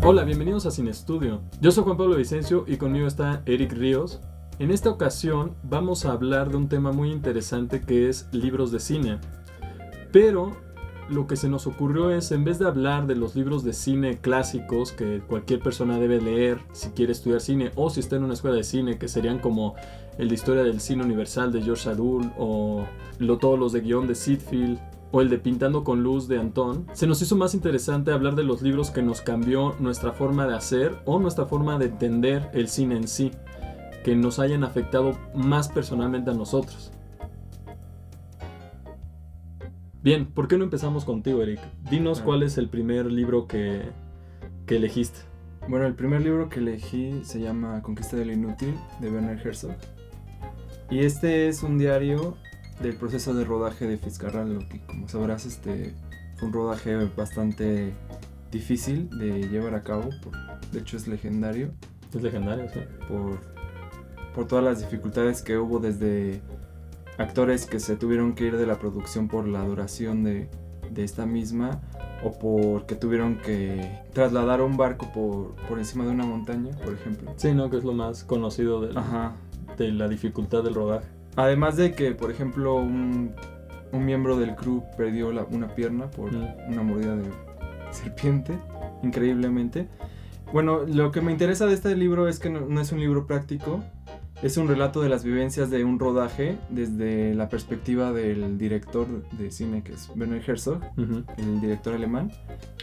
Hola, bienvenidos a Cine Estudio. Yo soy Juan Pablo Vicencio y conmigo está Eric Ríos. En esta ocasión vamos a hablar de un tema muy interesante que es libros de cine. Pero lo que se nos ocurrió es, en vez de hablar de los libros de cine clásicos que cualquier persona debe leer si quiere estudiar cine o si está en una escuela de cine, que serían como el de Historia del Cine Universal de George Sadoul o todos los de guión de Sitfield o el de Pintando con Luz de Antón, se nos hizo más interesante hablar de los libros que nos cambió nuestra forma de hacer o nuestra forma de entender el cine en sí, que nos hayan afectado más personalmente a nosotros. Bien, ¿por qué no empezamos contigo, Eric? Dinos cuál es el primer libro que elegiste. Bueno, el primer libro que elegí se llama Conquista de lo Inútil, de Werner Herzog. Y este es un diario del proceso de rodaje de Fitzcarraldo, que como sabrás fue un rodaje bastante difícil de llevar a cabo, de hecho es legendario. Es legendario, sí. Por todas las dificultades que hubo, desde actores que se tuvieron que ir de la producción por la duración de esta misma, o porque tuvieron que trasladar un barco por encima de una montaña, por ejemplo. Sí, ¿no? Que es lo más conocido de la dificultad del rodaje. Además de que, por ejemplo, un miembro del crew perdió una pierna por una mordida de serpiente, increíblemente. Bueno, lo que me interesa de este libro es que no es un libro práctico, es un relato de las vivencias de un rodaje desde la perspectiva del director de cine, que es Werner Herzog, el director alemán.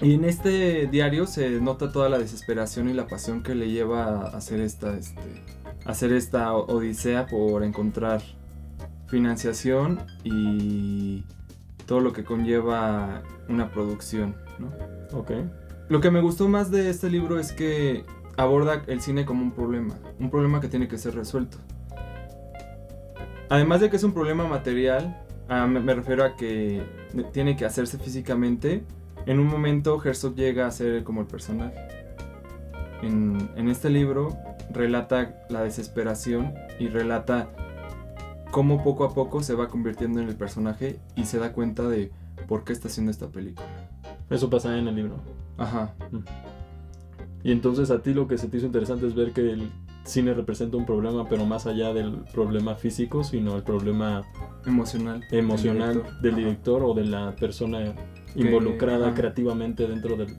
Y en este diario se nota toda la desesperación y la pasión que le lleva a hacer esta odisea por encontrar financiación y todo lo que conlleva una producción, ¿no? Okay. Lo que me gustó más de este libro es que aborda el cine como un problema que tiene que ser resuelto. Además de que es un problema material, me refiero a que tiene que hacerse físicamente. En un momento Herzog llega a ser como el personaje. En este libro relata la desesperación y relata cómo poco a poco se va convirtiendo en el personaje y se da cuenta de por qué está haciendo esta película. Eso pasa en el libro. Ajá. Y entonces a ti lo que se te hizo interesante es ver que el cine representa un problema, pero más allá del problema físico, sino el problema emocional del director o de la persona involucrada creativamente dentro del...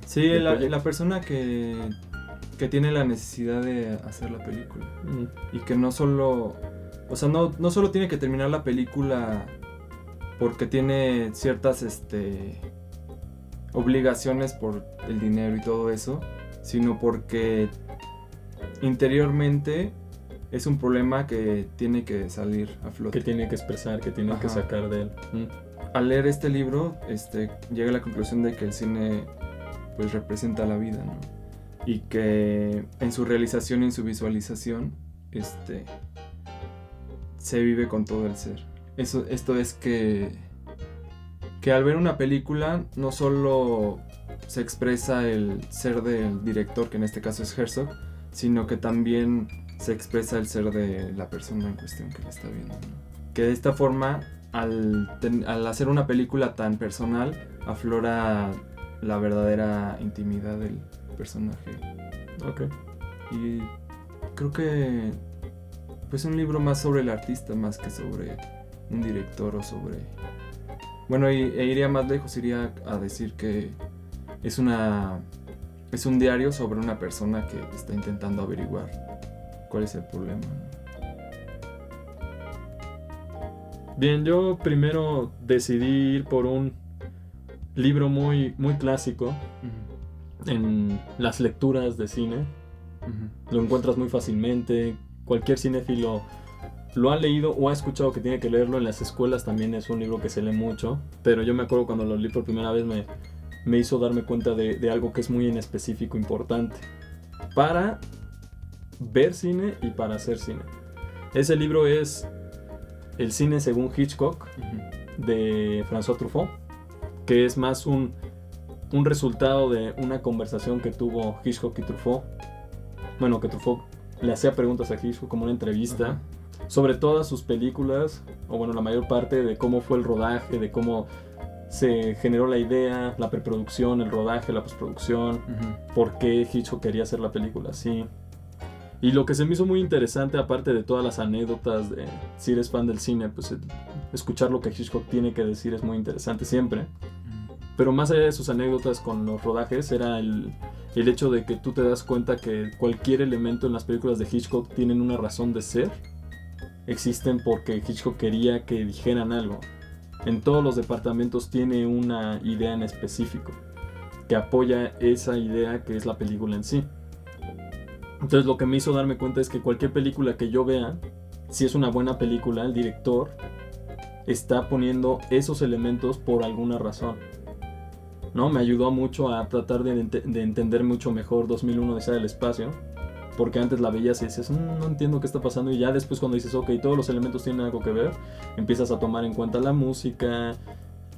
Sí, la persona que tiene la necesidad de hacer la película. Y que no solo tiene que terminar la película porque tiene ciertas obligaciones por el dinero y todo eso, sino porque interiormente es un problema que tiene que salir a flote, que tiene que expresar, que tiene que sacar de él. Al leer este libro llega a la conclusión de que el cine pues representa la vida, ¿no? Y que en su realización y en su visualización se vive con todo el ser. Esto es que al ver una película no solo se expresa el ser del director, que en este caso es Herzog, sino que también se expresa el ser de la persona en cuestión que la está viendo, ¿no? Que de esta forma, al hacer una película tan personal, aflora la verdadera intimidad del personaje. Okay. Y creo que pues un libro más sobre el artista más que sobre un director o sobre... Bueno, e iría más lejos, iría a decir que es un diario sobre una persona que está intentando averiguar cuál es el problema, ¿no? Bien, yo primero decidí ir por un libro muy, muy clásico en las lecturas de cine. Lo encuentras muy fácilmente, cualquier cinéfilo lo ha leído o ha escuchado que tiene que leerlo. En las escuelas también es un libro que se lee mucho, pero yo me acuerdo cuando lo leí por primera vez me hizo darme cuenta de algo que es muy en específico importante para ver cine y para hacer cine. Ese libro es El cine según Hitchcock, de François Truffaut, que es más un resultado de una conversación que tuvo Hitchcock y Truffaut. Bueno, que Truffaut le hacía preguntas a Hitchcock como una entrevista sobre todas sus películas, o bueno, la mayor parte de cómo fue el rodaje, de cómo se generó la idea, la preproducción, el rodaje, la postproducción, por qué Hitchcock quería hacer la película así. Y lo que se me hizo muy interesante, aparte de todas las anécdotas de si eres fan del cine, pues escuchar lo que Hitchcock tiene que decir es muy interesante siempre. Pero más allá de sus anécdotas con los rodajes, era el hecho de que tú te das cuenta que cualquier elemento en las películas de Hitchcock tienen una razón de ser. Existen porque Hitchcock quería que dijeran algo. En todos los departamentos tiene una idea en específico que apoya esa idea que es la película en sí. Entonces lo que me hizo darme cuenta es que cualquier película que yo vea, si es una buena película, el director está poniendo esos elementos por alguna razón, ¿no? Me ayudó mucho a tratar de entender mucho mejor 2001 Odisea del Espacio, porque antes la veías y dices, no entiendo qué está pasando, y ya después cuando dices, ok, todos los elementos tienen algo que ver, empiezas a tomar en cuenta la música,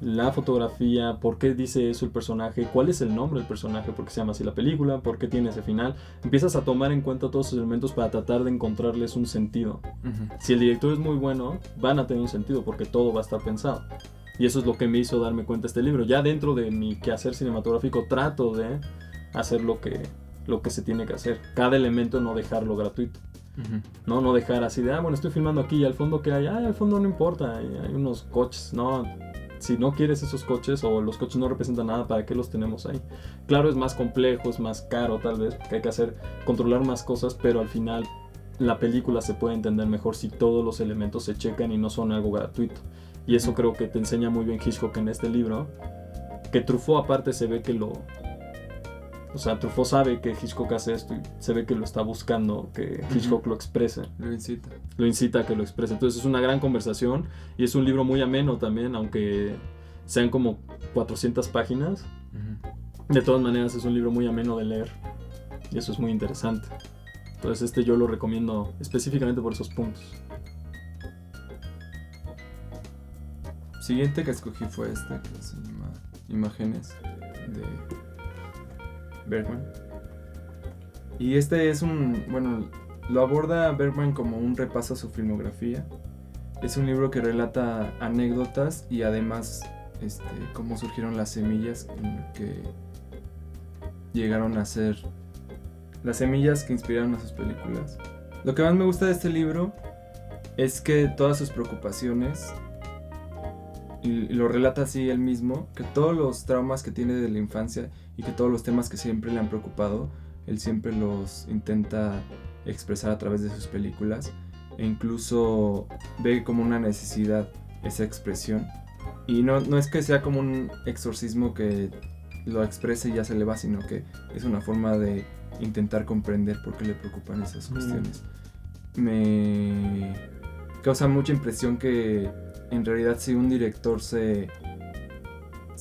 la fotografía, por qué dice eso el personaje, cuál es el nombre del personaje, por qué se llama así la película, por qué tiene ese final. Empiezas a tomar en cuenta todos esos elementos para tratar de encontrarles un sentido. Si el director es muy bueno, van a tener un sentido porque todo va a estar pensado. Y eso es lo que me hizo darme cuenta este libro. Ya dentro de mi quehacer cinematográfico trato de hacer lo que se tiene que hacer. Cada elemento no dejarlo gratuito. No dejar así de, bueno, estoy filmando aquí y al fondo que hay, al fondo no importa, hay unos coches, no. Si no quieres esos coches o los coches no representan nada, ¿para qué los tenemos ahí? Claro, es más complejo, es más caro tal vez, porque hay que controlar más cosas, pero al final la película se puede entender mejor si todos los elementos se checan y no son algo gratuito. Y eso creo que te enseña muy bien Hitchcock en este libro, que Truffaut aparte se ve que Truffaut sabe que Hitchcock hace esto y se ve que lo está buscando, que Hitchcock lo exprese. Lo incita a que lo exprese. Entonces es una gran conversación y es un libro muy ameno también, aunque sean como 400 páginas. De todas maneras es un libro muy ameno de leer y eso es muy interesante. Entonces yo lo recomiendo específicamente por esos puntos. Siguiente que escogí fue que se llama Imágenes, de Bergman. Y es lo aborda Bergman como un repaso a su filmografía. Es un libro que relata anécdotas y además cómo surgieron las semillas que llegaron a ser las semillas que inspiraron a sus películas. Lo que más me gusta de este libro es que todas sus preocupaciones, y lo relata así él mismo, que todos los traumas que tiene de la infancia y que todos los temas que siempre le han preocupado, él siempre los intenta expresar a través de sus películas, e incluso ve como una necesidad esa expresión. Y no es que sea como un exorcismo que lo exprese y ya se le va, sino que es una forma de intentar comprender por qué le preocupan esas cuestiones. Me causa mucha impresión que en realidad si un director se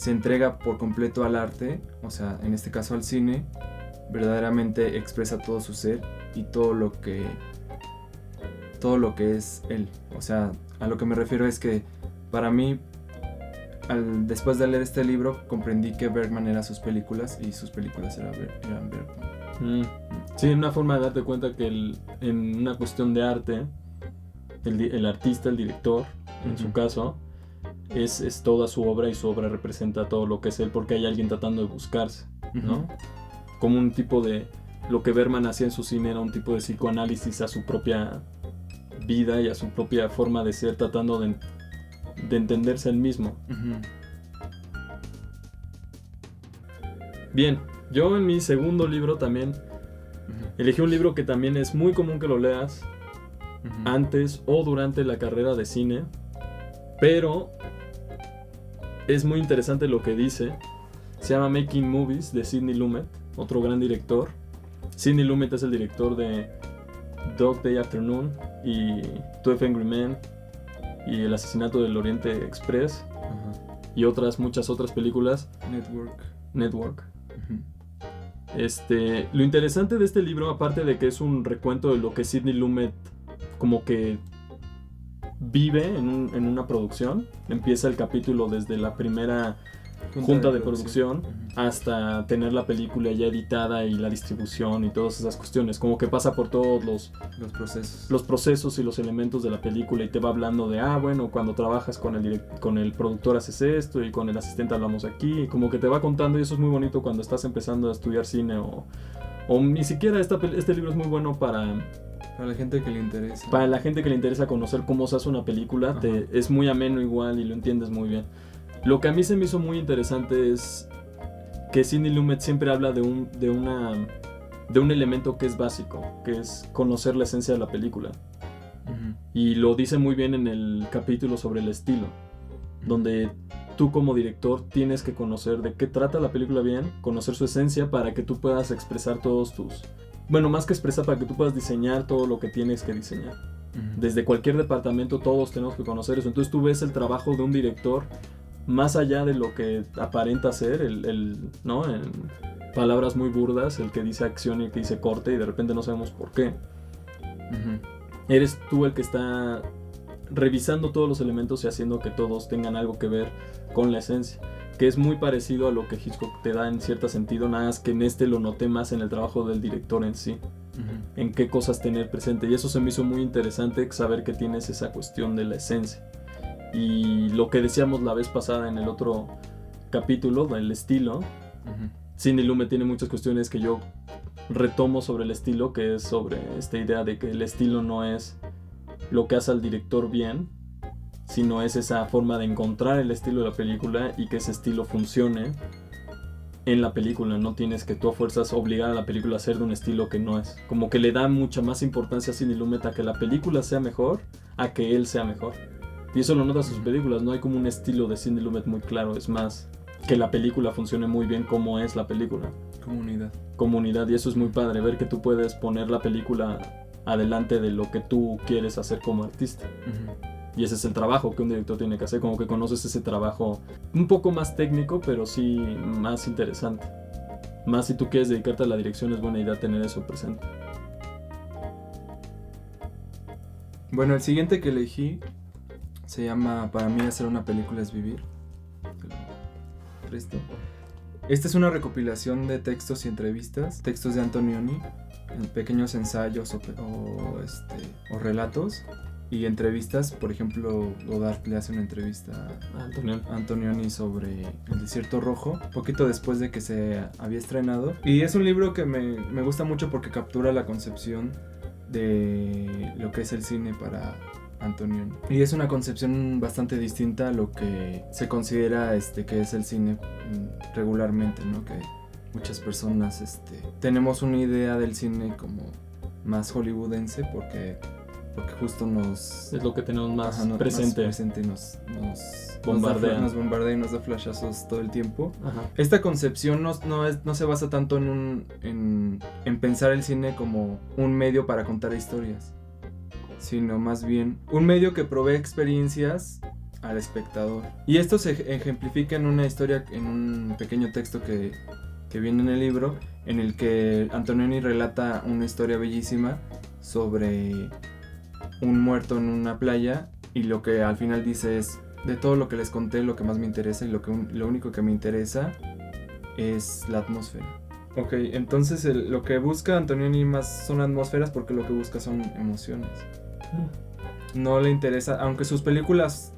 entrega por completo al arte, o sea, en este caso al cine, verdaderamente expresa todo su ser y todo lo que es él. O sea, a lo que me refiero es que para mí, después de leer este libro, comprendí que Bergman era sus películas y sus películas eran Bergman. Sí, una forma de darte cuenta que en una cuestión de arte, el artista, el director, en su caso, es toda su obra, y su obra representa todo lo que es él, porque hay alguien tratando de buscarse, ¿no? Como un tipo de... Lo que Bergman hacía en su cine era un tipo de psicoanálisis a su propia vida y a su propia forma de ser, tratando de entenderse él mismo. Bien, yo en mi segundo libro también elegí un libro que también es muy común que lo leas antes o durante la carrera de cine, pero es muy interesante lo que dice. Se llama Making Movies, de Sidney Lumet, otro gran director. Sidney Lumet es el director de Dog Day Afternoon y 12 Angry Men y El asesinato del Oriente Express y muchas otras películas. Network. Lo interesante de este libro, aparte de que es un recuento de lo que Sidney Lumet como que vive en una producción, empieza el capítulo desde la primera junta de producción hasta tener la película ya editada y la distribución y todas esas cuestiones. Como que pasa por todos los procesos y los elementos de la película y te va hablando de, bueno, cuando trabajas con el productor haces esto y con el asistente hablamos aquí. Y como que te va contando, y eso es muy bonito cuando estás empezando a estudiar cine o ni siquiera este libro es muy bueno para la gente que le interesa. Para la gente que le interesa conocer cómo se hace una película, es muy ameno igual y lo entiendes muy bien. Lo que a mí se me hizo muy interesante es que Sidney Lumet siempre habla de un elemento que es básico, que es conocer la esencia de la película. Y lo dice muy bien en el capítulo sobre el estilo, donde tú como director tienes que conocer de qué trata la película bien, conocer su esencia para que tú puedas expresar todos tus... Bueno, más que expresar, para que tú puedas diseñar todo lo que tienes que diseñar. Desde cualquier departamento todos tenemos que conocer eso. Entonces tú ves el trabajo de un director más allá de lo que aparenta ser, ¿no? En palabras muy burdas, el que dice acción y el que dice corte y de repente no sabemos por qué. Eres tú el que está revisando todos los elementos y haciendo que todos tengan algo que ver con la esencia, que es muy parecido a lo que Hitchcock te da en cierto sentido, nada más que en lo noté más en el trabajo del director en sí, en qué cosas tener presente, y eso se me hizo muy interesante, saber que tienes esa cuestión de la esencia. Y lo que decíamos la vez pasada en el otro capítulo del estilo, Sidney Lumet tiene muchas cuestiones que yo retomo sobre el estilo, que es sobre esta idea de que el estilo no es lo que hace al director bien, sino es esa forma de encontrar el estilo de la película y que ese estilo funcione en la película. No tienes que tú a fuerzas obligar a la película a ser de un estilo que no es. Como que le da mucha más importancia a Sidney Lumet a que la película sea mejor, a que él sea mejor. Y eso lo notas en sus películas, no hay como un estilo de Sidney Lumet muy claro, es más que la película funcione muy bien como es la película. Comunidad, y eso es muy padre, ver que tú puedes poner la película adelante de lo que tú quieres hacer como artista. Y ese es el trabajo que un director tiene que hacer, como que conoces ese trabajo un poco más técnico, pero sí más interesante. Más si tú quieres dedicarte a la dirección, es buena idea tener eso presente. Bueno, el siguiente que elegí se llama Para mí hacer una película es vivir. Esta es una recopilación de textos y entrevistas, textos de Antonioni, pequeños ensayos o relatos y entrevistas. Por ejemplo, Godard le hace una entrevista a Antonioni sobre El desierto rojo, poquito después de que se había estrenado. Y es un libro que me gusta mucho porque captura la concepción de lo que es el cine para Antonioni. Y es una concepción bastante distinta a lo que se considera que es el cine regularmente, ¿no? Que muchas personas tenemos una idea del cine como más hollywoodense porque justo es lo que tenemos más presente y nos bombardea y nos da flashazos todo el tiempo. Esta concepción no se basa tanto en pensar el cine como un medio para contar historias, sino más bien un medio que provee experiencias al espectador. Y esto se ejemplifica en una historia, en un pequeño texto que viene en el libro, en el que Antonioni relata una historia bellísima sobre un muerto en una playa, y lo que al final dice es: de todo lo que les conté, lo que más me interesa y lo único que me interesa es la atmósfera. Ok, entonces lo que busca Antonioni más son atmósferas, porque lo que busca son emociones. No le interesa, aunque sus películas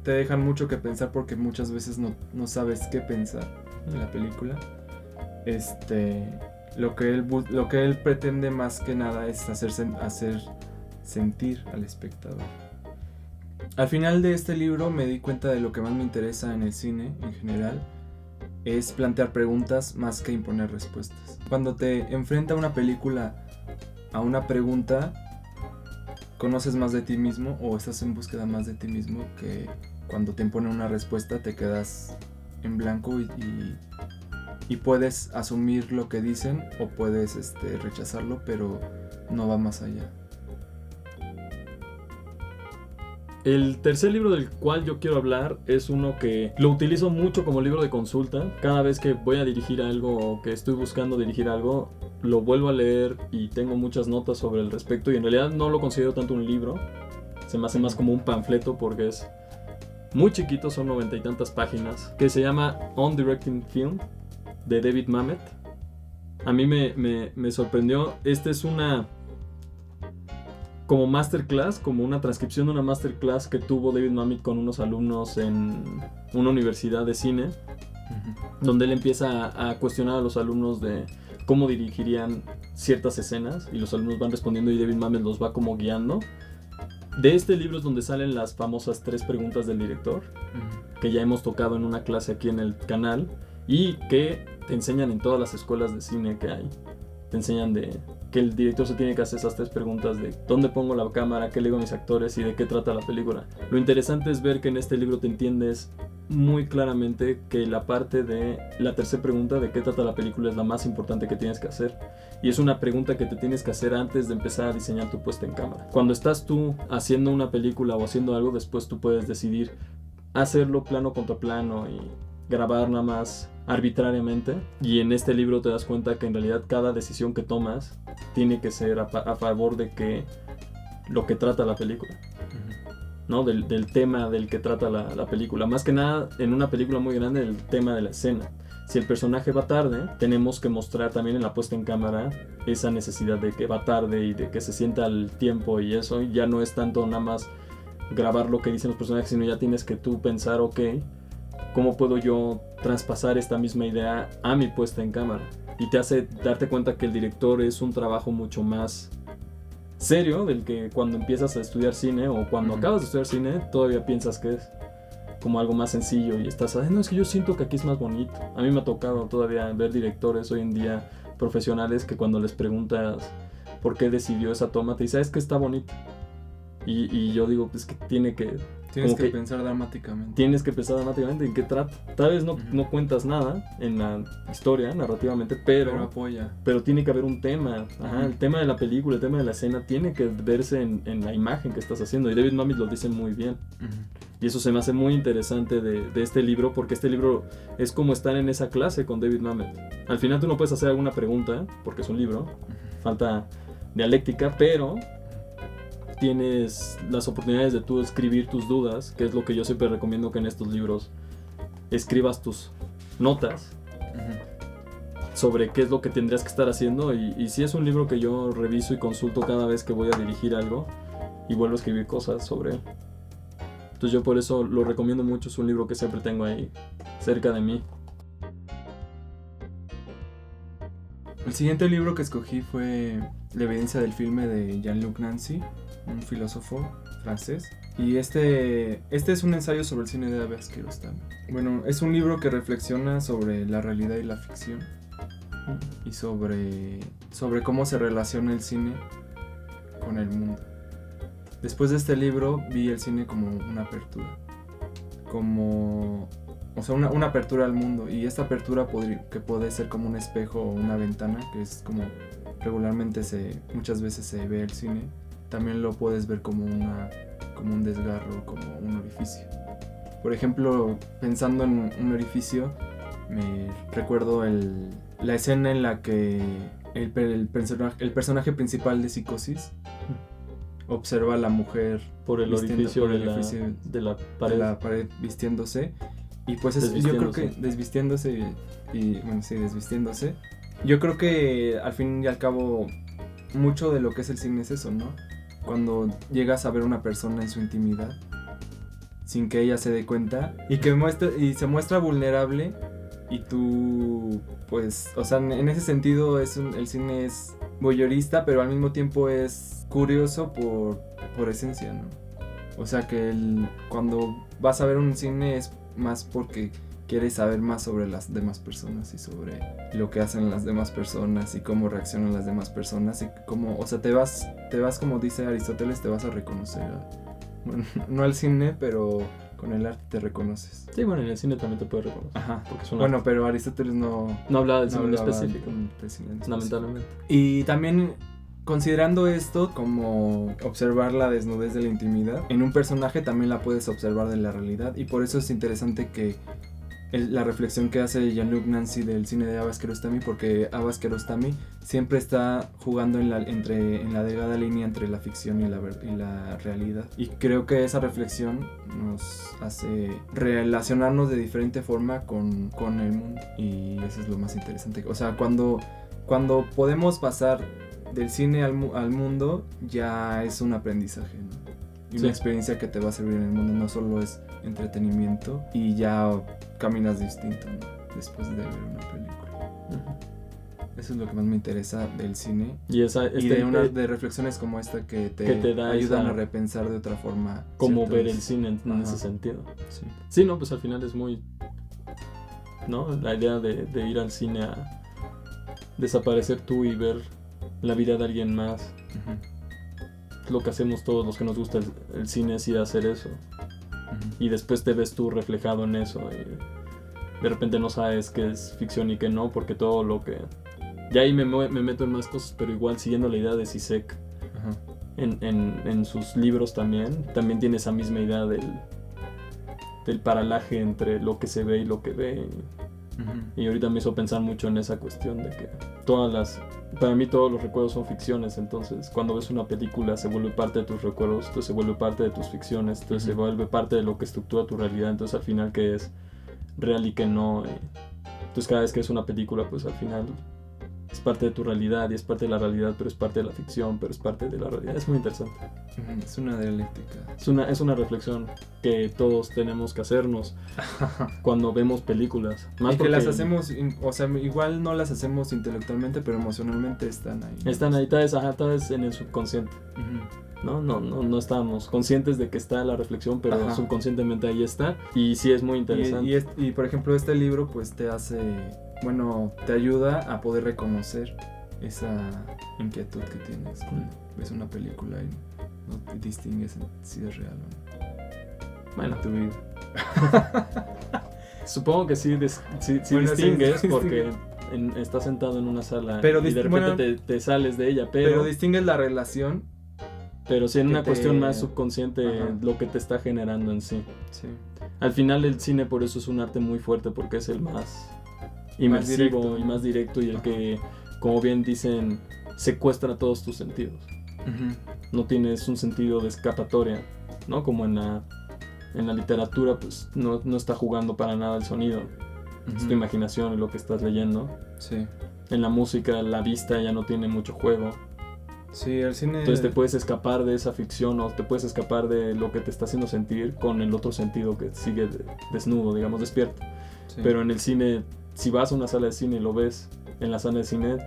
te dejan mucho que pensar porque muchas veces no sabes qué pensar en la película. Lo que él pretende más que nada es hacer sentir al espectador. Al final de este libro me di cuenta de lo que más me interesa en el cine en general es plantear preguntas más que imponer respuestas. Cuando te enfrenta una película a una pregunta, conoces más de ti mismo o estás en búsqueda más de ti mismo, que cuando te impone una respuesta te quedas en blanco y puedes asumir lo que dicen o puedes rechazarlo, pero no va más allá. El tercer libro del cual yo quiero hablar es uno que lo utilizo mucho como libro de consulta. Cada vez que voy a dirigir algo o que estoy buscando dirigir algo, lo vuelvo a leer y tengo muchas notas sobre el respecto, y en realidad no lo considero tanto un libro, se me hace más como un panfleto porque es muy chiquito, son 90 y tantas páginas, que se llama On Directing Film, de David Mamet. A mí me sorprendió. Este es una como masterclass, como una transcripción de una masterclass que tuvo David Mamet con unos alumnos en una universidad de cine, donde él empieza a cuestionar a los alumnos de cómo dirigirían ciertas escenas, y los alumnos van respondiendo y David Mamet los va como guiando. De este libro es donde salen las famosas 3 preguntas del director, que ya hemos tocado en una clase aquí en el canal, y que te enseñan en todas las escuelas de cine que hay. Te enseñan de que el director se tiene que hacer esas 3 preguntas de dónde pongo la cámara, qué le digo a mis actores y de qué trata la película. Lo interesante es ver que en este libro te entiendes muy claramente que la parte de la tercera pregunta de qué trata la película es la más importante que tienes que hacer, y es una pregunta que te tienes que hacer antes de empezar a diseñar tu puesta en cámara. Cuando estás tú haciendo una película o haciendo algo, después tú puedes decidir hacerlo plano contra plano y grabar nada más arbitrariamente, y en este libro te das cuenta que en realidad cada decisión que tomas tiene que ser a favor de que lo que trata la película, ¿no? Del tema del que trata la película. Más que nada, en una película muy grande, el tema de la escena. Si el personaje va tarde, tenemos que mostrar también en la puesta en cámara esa necesidad de que va tarde y de que se sienta el tiempo, y eso ya no es tanto nada más grabar lo que dicen los personajes, sino ya tienes que tú pensar, ok, ¿cómo puedo yo traspasar esta misma idea a mi puesta en cámara? Y te hace darte cuenta que el director es un trabajo mucho más serio del que cuando empiezas a estudiar cine, o cuando acabas de estudiar cine todavía piensas que es como algo más sencillo y estás, no, es que yo siento que aquí es más bonito. A mí me ha tocado todavía ver directores hoy en día profesionales que cuando les preguntas por qué decidió esa toma, te dice, es que está bonito. Y yo digo, pues que tienes que pensar dramáticamente. Tienes que pensar dramáticamente en qué trata. Tal vez no cuentas nada en la historia, narrativamente, pero apoya. Pero tiene que haber un tema. El tema de la película, el tema de la escena tiene que verse en la imagen que estás haciendo. Y David Mamet lo dice muy bien. Y eso se me hace muy interesante de este libro, porque este libro es como estar en esa clase con David Mamet. Al final tú no puedes hacer alguna pregunta, porque es un libro, falta dialéctica, pero tienes las oportunidades de tú escribir tus dudas, que es lo que yo siempre recomiendo, que en estos libros escribas tus notas sobre qué es lo que tendrías que estar haciendo, y sí es un libro que yo reviso y consulto cada vez que voy a dirigir algo y vuelvo a escribir cosas sobre él. Entonces yo por eso lo recomiendo mucho, es un libro que siempre tengo ahí cerca de mí. El siguiente libro que escogí fue La evidencia del filme, de Jean-Luc Nancy, un filósofo francés. Y este es un ensayo sobre el cine de Abbé Kiarostami. Bueno, es un libro que reflexiona sobre la realidad y la ficción, y sobre cómo se relaciona el cine con el mundo. Después de este libro vi el cine como una apertura, una apertura al mundo, y esta apertura que puede ser como un espejo o una ventana, que es como regularmente muchas veces se ve el cine. También lo puedes ver como un desgarro, como un orificio. Por ejemplo, pensando en un orificio, me recuerdo la escena en la que el personaje principal de Psicosis observa a la mujer por el orificio de la pared vistiéndose, y pues yo creo que desvistiéndose. Yo creo que al fin y al cabo mucho de lo que es el cine es eso, ¿no? Cuando llegas a ver una persona en su intimidad sin que ella se dé cuenta, y se muestra vulnerable, y tú, pues, o sea, en ese sentido el cine es voyeurista, pero al mismo tiempo es curioso por esencia, ¿no? O sea que cuando vas a ver un cine es más porque quieres saber más sobre las demás personas y sobre lo que hacen las demás personas y cómo reaccionan las demás personas, y cómo, o sea, te vas como dice Aristóteles, te vas a reconocer bueno, no al cine, pero con el arte te reconoces. Sí, bueno, en el cine también te puedes reconocer. Ajá, porque bueno, pero Aristóteles no hablaba del cine específico, lamentablemente. Y también, considerando esto como observar la desnudez de la intimidad, en un personaje también la puedes observar de la realidad, y por eso es interesante que la reflexión que hace Jean-Luc Nancy del cine de Abbas Kiarostami, porque Abbas Kiarostami siempre está jugando en la delgada línea entre la ficción y la realidad. Y creo que esa reflexión nos hace relacionarnos de diferente forma con el mundo. Y eso es lo más interesante. O sea, cuando podemos pasar del cine al mundo, ya es un aprendizaje, ¿no? Y una experiencia que te va a servir en el mundo, no solo es entretenimiento y ya caminas distinto, ¿no? Después de ver una película. Eso es lo que más me interesa del cine y de reflexiones como esta que te ayudan a repensar de otra forma cómo ver el cine en ese sentido. Sí, no, pues al final es muy, ¿no? La idea de ir al cine a desaparecer tú y ver la vida de alguien más. Lo que hacemos todos los que nos gusta el cine es ir a hacer eso. Y después te ves tú reflejado en eso y de repente no sabes qué es ficción y qué no, porque todo lo que... Ya ahí me meto en más cosas, pero igual siguiendo la idea de Zizek en sus libros también tiene esa misma idea del paralaje entre lo que se ve y lo que ve. Y ahorita me hizo pensar mucho en esa cuestión de que para mí todos los recuerdos son ficciones, entonces cuando ves una película se vuelve parte de tus recuerdos, entonces se vuelve parte de tus ficciones, entonces se vuelve parte de lo que estructura tu realidad, entonces al final qué es real y qué no. Entonces cada vez que es una película, pues al final es parte de tu realidad y es parte de la realidad, pero es parte de la ficción, pero es parte de la realidad. Es muy interesante. Es una dialéctica. Es una reflexión que todos tenemos que hacernos cuando vemos películas. Más y que las hacemos, o sea, igual no las hacemos intelectualmente, pero emocionalmente están ahí. Están ahí, tal vez en el subconsciente. No estamos conscientes de que está la reflexión, pero subconscientemente ahí está. Y sí es muy interesante. Y por ejemplo, este libro pues te ayuda a poder reconocer esa inquietud que tienes cuando ves una película y no distingues si es real o no. Bueno, tu vida. Supongo que sí distingues porque estás sentado en una sala y de repente te sales de ella, pero distingues la relación. Pero sí en una cuestión más subconsciente lo que te está generando en sí. Al final el cine por eso es un arte muy fuerte, porque es el más inmersivo y más directo y el que, como bien dicen, secuestra todos tus sentidos. No tienes un sentido de escapatoria, ¿no? Como en la literatura, pues no está jugando para nada el sonido. Es tu imaginación y lo que estás leyendo. En la música, la vista ya no tiene mucho juego. Sí, el cine... Entonces te puedes escapar de esa ficción o te puedes escapar de lo que te está haciendo sentir con el otro sentido que sigue desnudo, digamos, despierto. Pero en el cine, si vas a una sala de cine y lo ves en la sala de cine,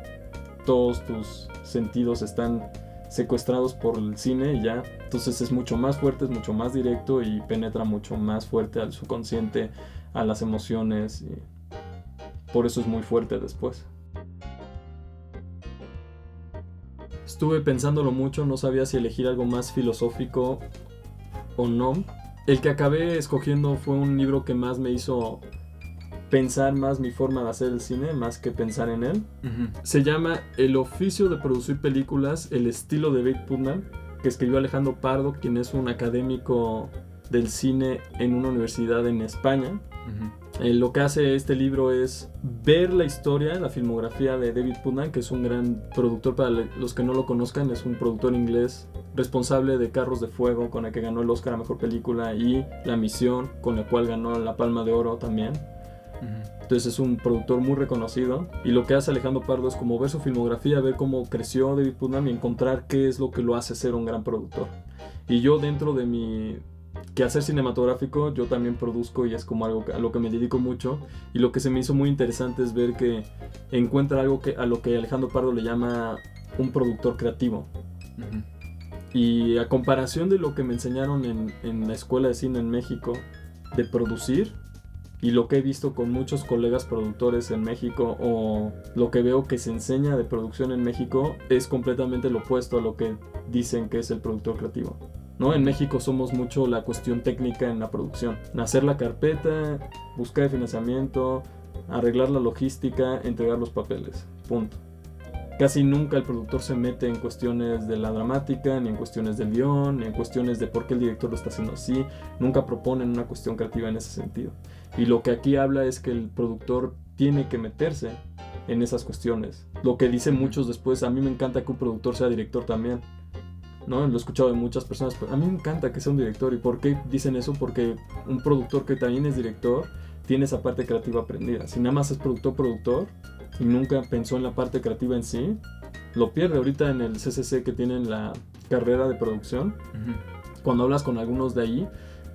todos tus sentidos están secuestrados por el cine y ya. Entonces es mucho más fuerte, es mucho más directo y penetra mucho más fuerte al subconsciente, a las emociones. Y por eso es muy fuerte después. Estuve pensándolo mucho, no sabía si elegir algo más filosófico o no. El que acabé escogiendo fue un libro que más me hizo pensar más mi forma de hacer el cine, más que pensar en él. Se llama El oficio de producir películas, el estilo de David Putnam, que escribió Alejandro Pardo, quien es un académico del cine en una universidad en España. Lo que hace este libro es ver la historia, la filmografía de David Putnam, que es un gran productor. Para los que no lo conozcan, es un productor inglés responsable de Carros de Fuego, con el que ganó el Oscar a Mejor Película, y La Misión, con la cual ganó la Palma de Oro también. Entonces es un productor muy reconocido, y lo que hace Alejandro Pardo es como ver su filmografía, ver cómo creció David Putnam y encontrar qué es lo que lo hace ser un gran productor. Y yo, dentro de mi quehacer cinematográfico, yo también produzco y es como algo a lo que me dedico mucho, y lo que se me hizo muy interesante es ver que encuentra algo a lo que Alejandro Pardo le llama un productor creativo. Y a comparación de lo que me enseñaron en la escuela de cine en México de producir, y lo que he visto con muchos colegas productores en México, o lo que veo que se enseña de producción en México, es completamente lo opuesto a lo que dicen que es el productor creativo, ¿no? En México somos mucho la cuestión técnica en la producción. Hacer la carpeta, buscar el financiamiento, arreglar la logística, entregar los papeles. Punto. Casi nunca el productor se mete en cuestiones de la dramática, ni en cuestiones del guión, ni en cuestiones de por qué el director lo está haciendo así. Nunca proponen una cuestión creativa en ese sentido. Y lo que aquí habla es que el productor tiene que meterse en esas cuestiones. Lo que dicen muchos después, a mí me encanta que un productor sea director también, ¿no? Lo he escuchado de muchas personas, pero a mí me encanta que sea un director. ¿Y por qué dicen eso? Porque un productor que también es director tiene esa parte creativa aprendida. Si nada más es productor y nunca pensó en la parte creativa en sí, lo pierde. Ahorita en el CCC que tienen la carrera de producción, cuando hablas con algunos de ahí,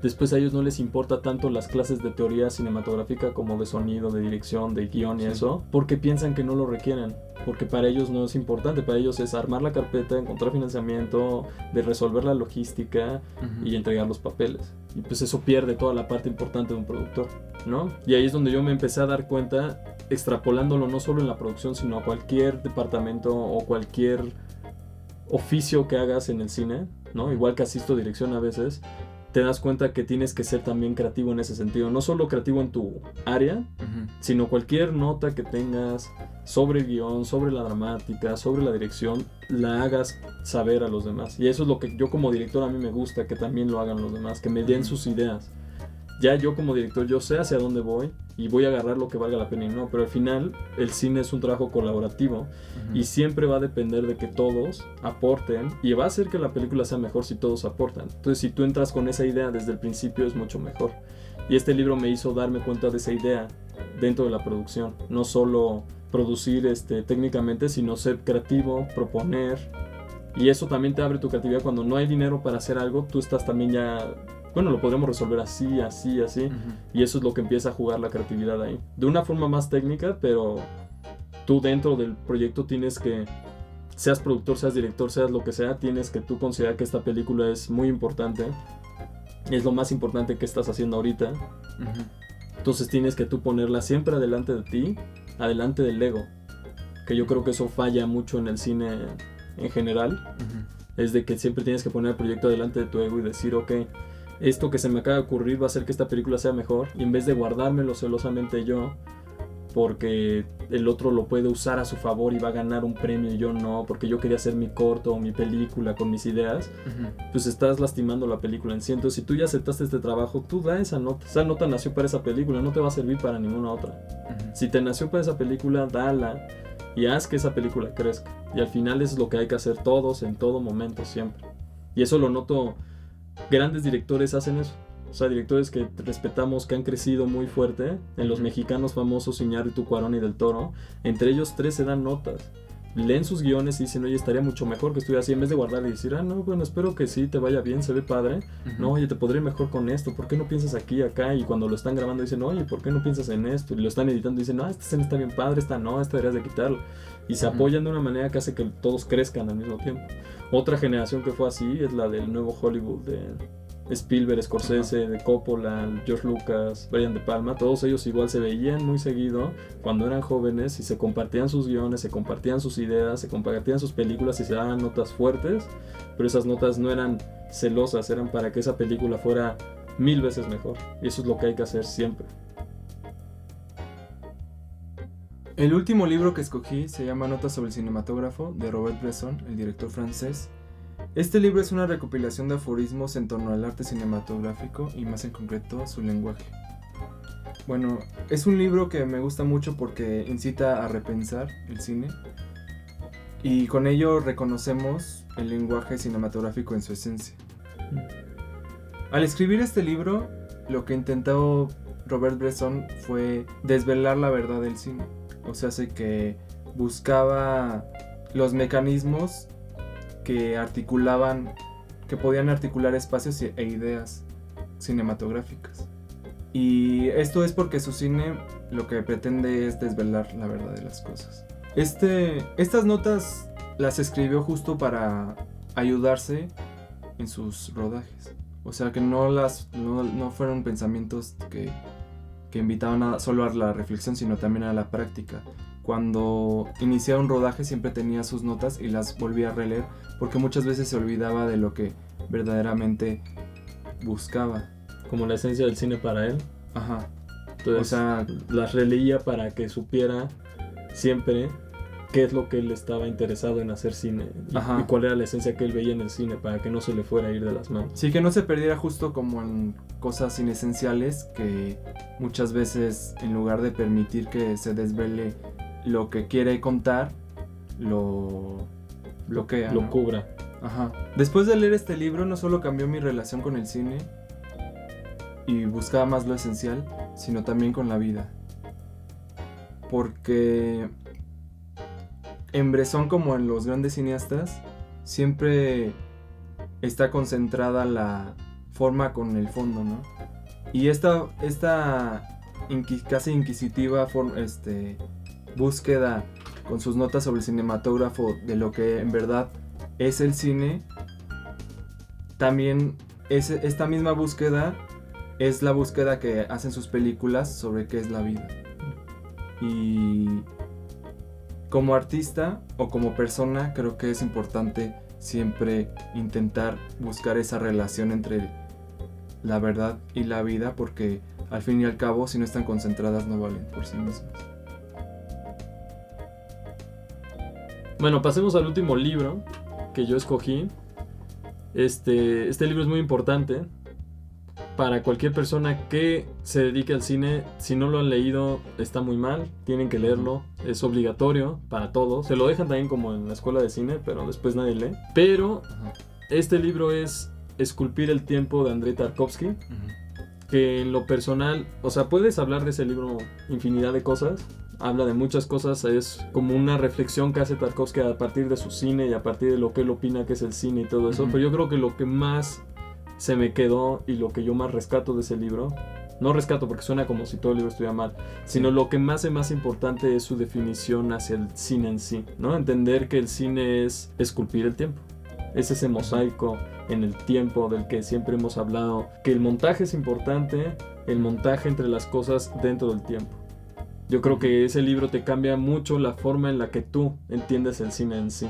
después a ellos no les importa tanto las clases de teoría cinematográfica como de sonido, de dirección, de guión y eso, porque piensan que no lo requieren, porque para ellos no es importante. Para ellos es armar la carpeta, encontrar financiamiento, de resolver la logística y entregar los papeles. Y pues eso pierde toda la parte importante de un productor, ¿no? Y ahí es donde yo me empecé a dar cuenta, extrapolándolo no solo en la producción, sino a cualquier departamento o cualquier oficio que hagas en el cine, ¿no? Igual que asisto a dirección a veces, te das cuenta que tienes que ser también creativo en ese sentido. No solo creativo en tu área, sino cualquier nota que tengas sobre el guión, sobre la dramática, sobre la dirección, la hagas saber a los demás. Y eso es lo que yo como director a mí me gusta, que también lo hagan los demás, que me den sus ideas. Ya yo como director, yo sé hacia dónde voy y voy a agarrar lo que valga la pena y no, pero al final el cine es un trabajo colaborativo y siempre va a depender de que todos aporten, y va a hacer que la película sea mejor si todos aportan. Entonces si tú entras con esa idea desde el principio es mucho mejor. Y este libro me hizo darme cuenta de esa idea dentro de la producción, no solo producir técnicamente, sino ser creativo, proponer, y eso también te abre tu creatividad. Cuando no hay dinero para hacer algo, tú estás también ya... Bueno, lo podremos resolver así, y eso es lo que empieza a jugar la creatividad ahí. De una forma más técnica, pero tú dentro del proyecto tienes que, seas productor, seas director, seas lo que sea, tienes que tú considerar que esta película es muy importante, es lo más importante que estás haciendo ahorita. Entonces tienes que tú ponerla siempre adelante de ti, adelante del ego, que yo creo que eso falla mucho en el cine en general. Es de que siempre tienes que poner el proyecto adelante de tu ego y decir, ok, esto que se me acaba de ocurrir va a hacer que esta película sea mejor, y en vez de guardármelo celosamente yo, porque el otro lo puede usar a su favor y va a ganar un premio y yo no, porque yo quería hacer mi corto o mi película con mis ideas, pues estás lastimando la película en sí. Entonces si tú ya aceptaste este trabajo, tú da esa nota nació para esa película, no te va a servir para ninguna otra. Si te nació para esa película, dala y haz que esa película crezca, y al final es lo que hay que hacer todos, en todo momento, siempre. Y eso lo noto. Grandes directores hacen eso. O sea, directores que respetamos, que han crecido muy fuerte. En los mexicanos famosos, Iñárritu, Cuarón y Del Toro, entre ellos tres se dan notas. Leen sus guiones y dicen, oye, estaría mucho mejor que estuviera así, en vez de guardar y decir, no, bueno, espero que sí, te vaya bien, se ve padre. No, oye, te podría ir mejor con esto, ¿por qué no piensas aquí, acá? Y cuando lo están grabando dicen, oye, ¿por qué no piensas en esto? Y lo están editando y dicen, esta escena está bien padre, esta no, esta deberías de quitarlo. Y se apoyan de una manera que hace que todos crezcan al mismo tiempo. Otra generación que fue así es la del nuevo Hollywood, de Spielberg, Scorsese, de Coppola, George Lucas, Brian De Palma. Todos ellos igual se veían muy seguido cuando eran jóvenes y se compartían sus guiones, se compartían sus ideas, se compartían sus películas y se daban notas fuertes, pero esas notas no eran celosas, eran para que esa película fuera 1000 veces mejor, y eso es lo que hay que hacer siempre. El último libro que escogí se llama Notas sobre el cinematógrafo, de Robert Bresson, el director francés. Este libro es una recopilación de aforismos en torno al arte cinematográfico y más en concreto su lenguaje. Bueno, es un libro que me gusta mucho porque incita a repensar el cine y con ello reconocemos el lenguaje cinematográfico en su esencia. Al escribir este libro, lo que intentó Robert Bresson fue desvelar la verdad del cine. O sea, hace que buscaba los mecanismos que articulaban, que podían articular espacios e ideas cinematográficas. Y esto es porque su cine lo que pretende es desvelar la verdad de las cosas. Estas notas las escribió justo para ayudarse en sus rodajes. O sea, que no fueron pensamientos que invitaban solo a la reflexión, sino también a la práctica. Cuando iniciaba un rodaje siempre tenía sus notas y las volvía a releer, porque muchas veces se olvidaba de lo que verdaderamente buscaba. Como la esencia del cine para él. Ajá. Entonces, o sea, las releía para que supiera siempre qué es lo que él estaba interesado en hacer cine y cuál era la esencia que él veía en el cine para que no se le fuera a ir de las manos. Sí, que no se perdiera justo como en cosas inesenciales que muchas veces en lugar de permitir que se desvele lo que quiere contar, lo bloquea, lo ¿no? cubra. Ajá. Después de leer este libro no solo cambió mi relación con el cine y buscaba más lo esencial, sino también con la vida. Porque en Bresson, como en los grandes cineastas, siempre está concentrada la forma con el fondo, ¿no? Y esta casi inquisitiva búsqueda con sus notas sobre el cinematógrafo de lo que en verdad es el cine, también esta misma búsqueda es la búsqueda que hacen sus películas sobre qué es la vida. Y como artista o como persona creo que es importante siempre intentar buscar esa relación entre la verdad y la vida, porque al fin y al cabo si no están concentradas no valen por sí mismas. Bueno, pasemos al último libro que yo escogí. Este libro es muy importante para cualquier persona que se dedique al cine. Si no lo han leído, está muy mal, tienen que leerlo, es obligatorio para todos. Se lo dejan también como en la escuela de cine, pero después nadie lee. Pero este libro es Esculpir el tiempo, de Andrei Tarkovsky, que en lo personal, o sea, puedes hablar de ese libro infinidad de cosas, habla de muchas cosas, es como una reflexión que hace Tarkovsky a partir de su cine y a partir de lo que él opina que es el cine y todo eso, pero yo creo que lo que más se me quedó y lo que yo más rescato de ese libro, no rescato porque suena como si todo el libro estuviera mal, sino lo que más es más importante es su definición hacia el cine en sí, ¿no? Entender que el cine es esculpir el tiempo, es ese mosaico en el tiempo del que siempre hemos hablado, que el montaje es importante, el montaje entre las cosas dentro del tiempo. Yo creo que ese libro te cambia mucho la forma en la que tú entiendes el cine en sí.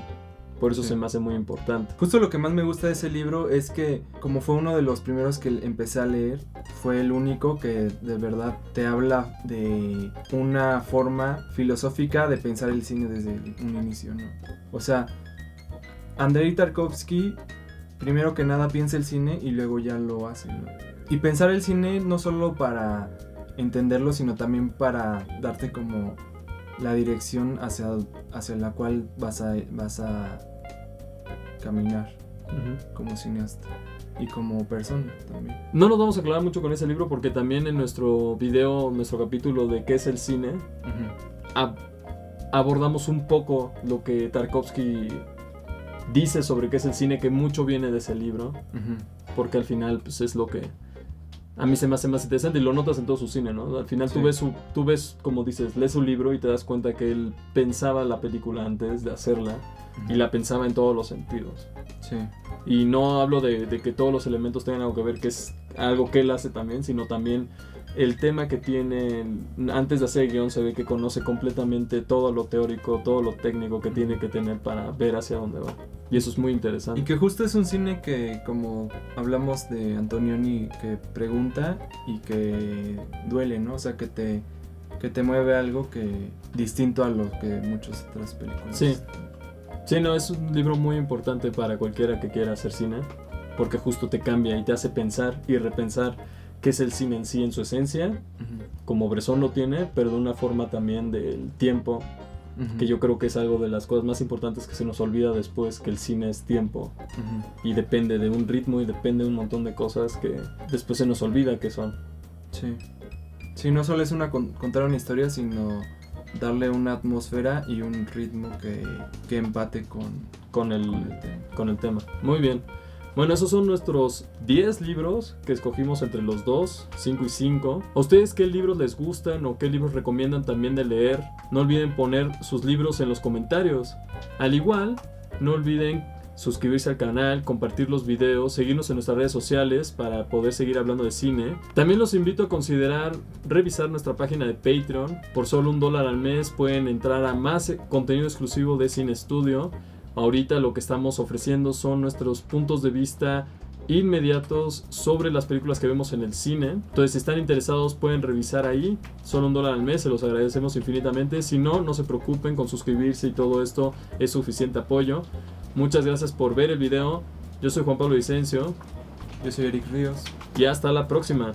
Por eso se me hace muy importante. Justo lo que más me gusta de ese libro es que, como fue uno de los primeros que empecé a leer, fue el único que de verdad te habla de una forma filosófica de pensar el cine desde un inicio, ¿no? O sea, Andrei Tarkovsky, primero que nada piensa el cine y luego ya lo hace, ¿no? Y pensar el cine no solo para entenderlo, sino también para darte como la dirección hacia la cual vas a caminar como cineasta y como persona también. No nos vamos a aclarar mucho con ese libro porque también en nuestro capítulo de qué es el cine, abordamos un poco lo que Tarkovsky dice sobre qué es el cine, que mucho viene de ese libro, porque al final pues, es lo que a mí se me hace más interesante y lo notas en todo su cine, ¿no? Al final tú ves, como dices, lees un libro y te das cuenta que él pensaba la película antes de hacerla y la pensaba en todos los sentidos. Sí. Y no hablo de que todos los elementos tengan algo que ver, que es algo que él hace también, sino también el tema que tiene. Antes de hacer el guión se ve que conoce completamente todo lo teórico, todo lo técnico que tiene que tener para ver hacia dónde va. Y eso es muy interesante. Y que justo es un cine que, como hablamos de Antonioni, que pregunta y que duele, ¿no? O sea, que te mueve algo que distinto a lo que muchas otras películas. Sí, no, es un libro muy importante para cualquiera que quiera hacer cine, porque justo te cambia y te hace pensar y repensar qué es el cine en sí, en su esencia, como Bresson lo tiene, pero de una forma también del tiempo, que yo creo que es algo de las cosas más importantes que se nos olvida después, que el cine es tiempo, y depende de un ritmo y depende de un montón de cosas que después se nos olvida que son. Sí, no solo es contar una historia, sino darle una atmósfera y un ritmo que empate con el tema. Muy bien. Bueno, esos son nuestros 10 libros que escogimos entre los 2, 5 y 5. ¿A ustedes qué libros les gustan o qué libros recomiendan también de leer? No olviden poner sus libros en los comentarios. Al igual, no olviden suscribirse al canal, compartir los videos, seguirnos en nuestras redes sociales para poder seguir hablando de cine. También los invito a considerar revisar nuestra página de Patreon. Por solo $1 al mes pueden entrar a más contenido exclusivo de Cine Studio. Ahorita lo que estamos ofreciendo son nuestros puntos de vista inmediatos sobre las películas que vemos en el cine. Entonces, si están interesados, pueden revisar ahí. Solo $1 al mes, se los agradecemos infinitamente. Si no, no se preocupen, con suscribirse y todo esto es suficiente apoyo. Muchas gracias por ver el video. Yo soy Juan Pablo Vicencio. Yo soy Eric Ríos. Y hasta la próxima.